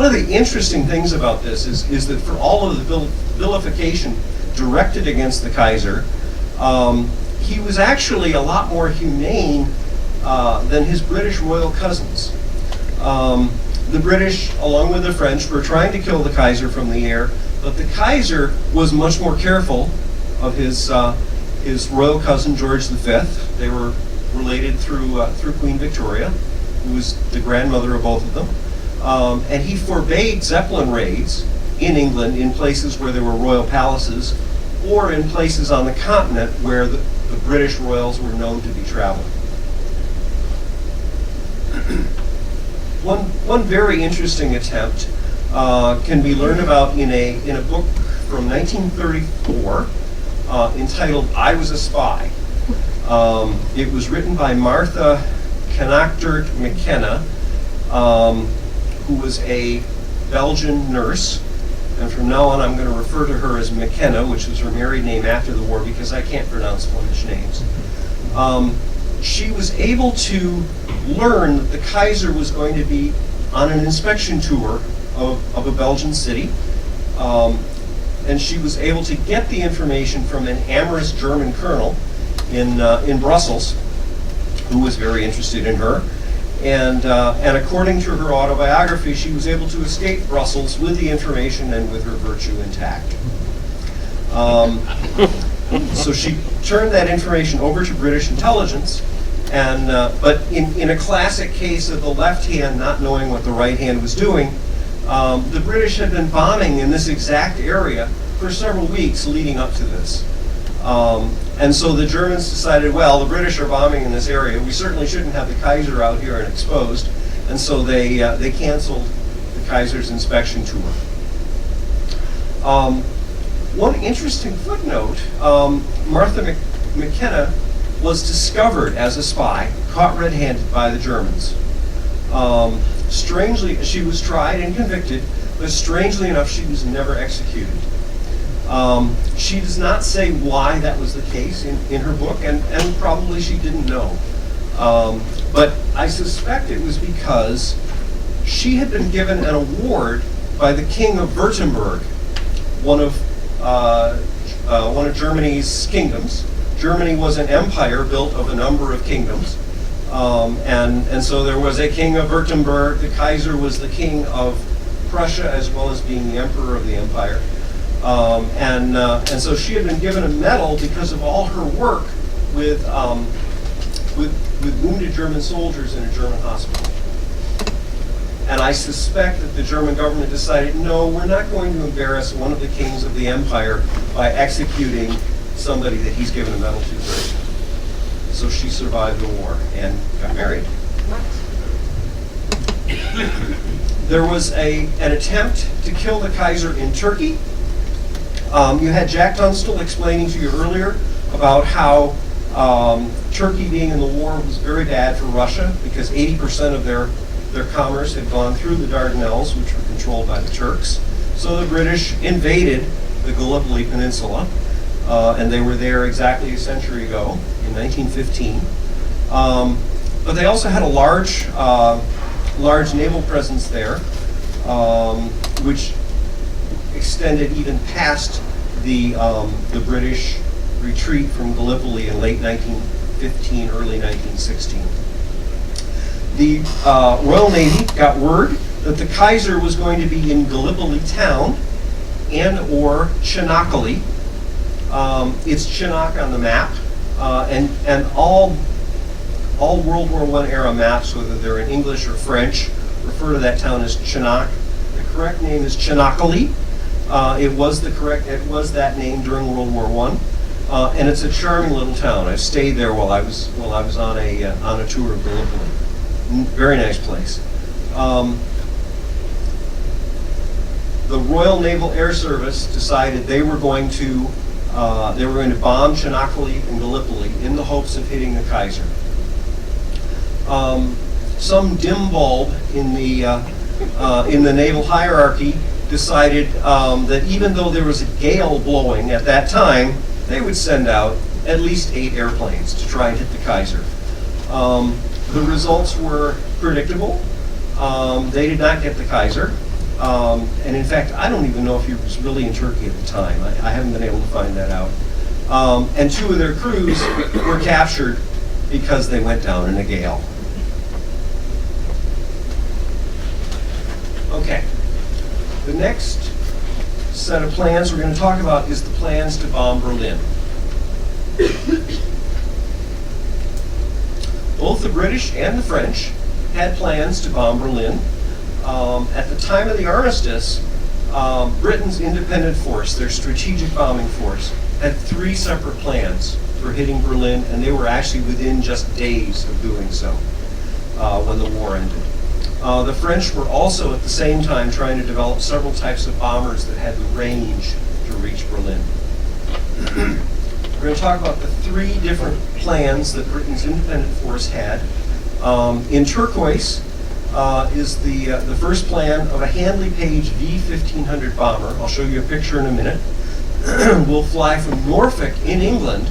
One of the interesting things about this is that for all of the vilification directed against the Kaiser, he was actually a lot more humane than his British royal cousins. The British, along with the French, were trying to kill the Kaiser from the air, but the Kaiser was much more careful of his royal cousin George V. They were related through Queen Victoria, who was the grandmother of both of them. And he forbade Zeppelin raids in England in places where there were royal palaces or in places on the continent where the British royals were known to be traveling. One very interesting attempt can be learned about in a book from 1934 entitled "I Was a Spy." It was written by Martha Canachtert McKenna, who was a Belgian nurse, and from now on I'm going to refer to her as McKenna, which was her married name after the war because I can't pronounce Flemish names. She was able to learn that the Kaiser was going to be on an inspection tour of a Belgian city, and she was able to get the information from an amorous German colonel in Brussels, who was very interested in her. And according to her autobiography, she was able to escape Brussels with the information and with her virtue intact. So she turned that information over to British intelligence, but in a classic case of the left hand not knowing what the right hand was doing, the British had been bombing in this exact area for several weeks leading up to this. And so the Germans decided, well, the British are bombing in this area. We certainly shouldn't have the Kaiser out here and exposed. And so they canceled the Kaiser's inspection tour. One interesting footnote, Martha McKenna was discovered as a spy, caught red-handed by the Germans. Strangely, she was tried and convicted, but strangely enough, she was never executed. She does not say why that was the case in her book, and probably she didn't know. But I suspect it was because she had been given an award by the King of Württemberg, one of Germany's kingdoms. Germany was an empire built of a number of kingdoms, and so there was a King of Württemberg. The Kaiser was the king of Prussia as well as being the emperor of the empire. And so she had been given a medal because of all her work with wounded German soldiers in a German hospital. And I suspect that the German government decided, no, we're not going to embarrass one of the kings of the empire by executing somebody that he's given a medal to. So she survived the war and got married. There was an attempt to kill the Kaiser in Turkey. You had Jack Tunstall explaining to you earlier about how Turkey being in the war was very bad for Russia because 80% of their commerce had gone through the Dardanelles, which were controlled by the Turks. So the British invaded the Gallipoli Peninsula, and they were there exactly a century ago, in 1915. But they also had a large naval presence there, which extended even past the British retreat from Gallipoli in late 1915, early 1916. The Royal Navy got word that the Kaiser was going to be in Gallipoli town and or Çanakkale. It's Çanak on the map, and all World War I era maps, whether they're in English or French, refer to that town as Çanak. The correct name is Çanakkale. It was that name during World War I, and it's a charming little town. I stayed there while I was on a tour of Gallipoli. Very nice place. The Royal Naval Air Service decided they were going to bomb Çanakkale and Gallipoli in the hopes of hitting the Kaiser. Some dim bulb in the naval hierarchy decided that even though there was a gale blowing at that time, they would send out at least 8 airplanes to try and hit the Kaiser. The results were predictable. They did not get the Kaiser. And in fact, I don't even know if he was really in Turkey at the time. I haven't been able to find that out. And 2 of their crews were captured because they went down in a gale. Okay. The next set of plans we're going to talk about is the plans to bomb Berlin. Both the British and the French had plans to bomb Berlin. At the time of the armistice, Britain's independent force, their strategic bombing force, had 3 separate plans for hitting Berlin, and they were actually within just days of doing so when the war ended. The French were also at the same time trying to develop several types of bombers that had the range to reach Berlin. We're going to talk about the 3 different plans that Britain's independent force had. In turquoise is the first plan of a Handley Page V-1500 bomber. I'll show you a picture in a minute. Will fly from Norfolk in England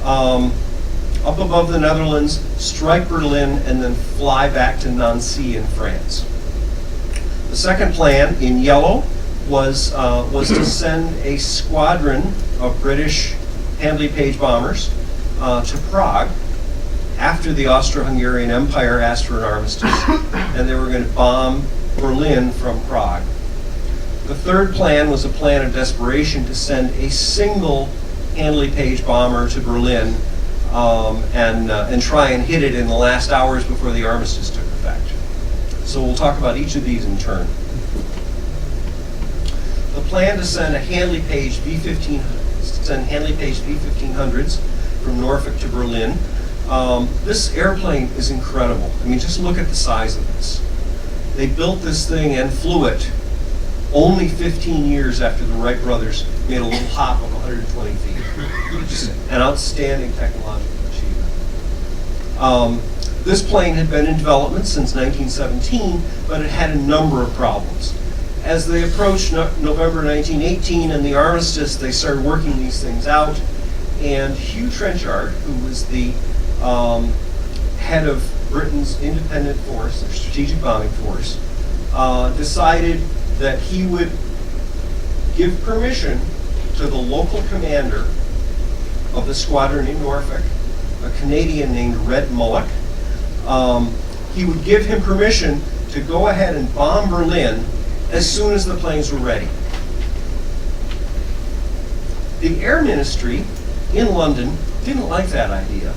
up above the Netherlands, strike Berlin, and then fly back to Nancy in France. The second plan, in yellow, was to send a squadron of British Handley Page bombers to Prague after the Austro-Hungarian Empire asked for an armistice, and they were going to bomb Berlin from Prague. The third plan was a plan of desperation to send a single Handley Page bomber to Berlin and try and hit it in the last hours before the armistice took effect. So we'll talk about each of these in turn. The plan to send a Handley Page V-1500s from Norfolk to Berlin. This airplane is incredible. I mean, just look at the size of this. They built this thing and flew it only 15 years after the Wright brothers made a little hop of 120 feet. Just an outstanding technological achievement. This plane had been in development since 1917, but it had a number of problems. As they approached November 1918 and the armistice, they started working these things out, and Hugh Trenchard, who was the head of Britain's independent force, their strategic bombing force, decided that he would give permission to the local commander of the squadron in Norfolk, a Canadian named Red Mullock. He would give him permission to go ahead and bomb Berlin as soon as the planes were ready. The Air Ministry in London didn't like that idea.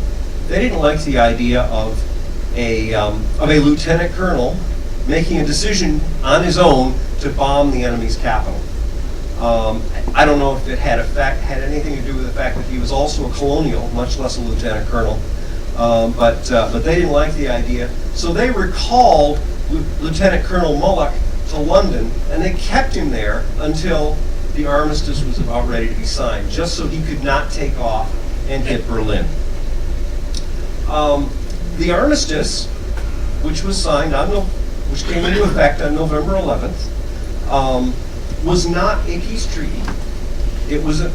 They didn't like the idea of a lieutenant colonel making a decision on his own to bomb the enemy's capital. I don't know if it had anything to do with the fact that he was also a colonial, much less a lieutenant colonel, but they didn't like the idea. So they recalled Lieutenant Colonel Mullock to London, and they kept him there until the armistice was about ready to be signed, just so he could not take off and hit Berlin. The armistice, which was signed which came into effect on November 11th, was not a peace treaty. It was a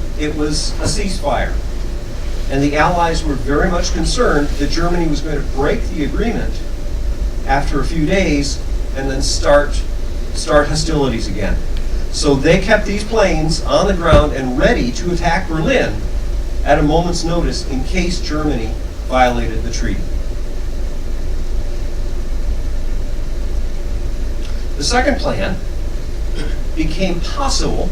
ceasefire, and the Allies were very much concerned that Germany was going to break the agreement after a few days and then start hostilities again. So they kept these planes on the ground and ready to attack Berlin at a moment's notice in case Germany violated the treaty. The second plan became possible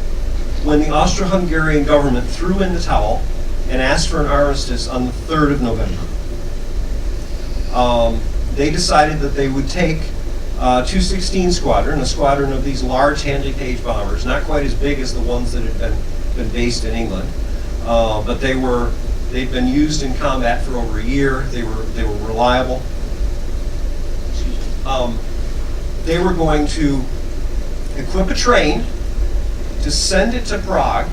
when the Austro-Hungarian government threw in the towel and asked for an armistice on the 3rd of November. They decided that they would take 216 Squadron, a squadron of these large Handley Page bombers, not quite as big as the ones that had been based in England, but they'd been used in combat for over a year. They were reliable. They were going to equip a train to send it to Prague,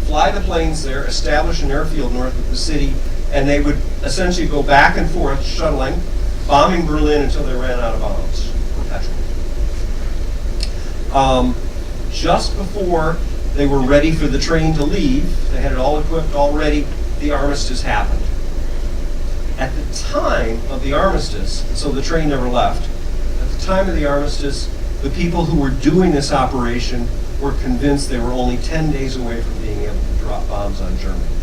fly the planes there, establish an airfield north of the city, and they would essentially go back and forth, shuttling, bombing Berlin until they ran out of bombs or petrol. Just before they were ready for the train to leave, they had it all equipped, all ready, the armistice happened. At the time of the armistice, so the train never left, at the time of the armistice, the people who were doing this operation were convinced they were only 10 days away from being able to drop bombs on Germany.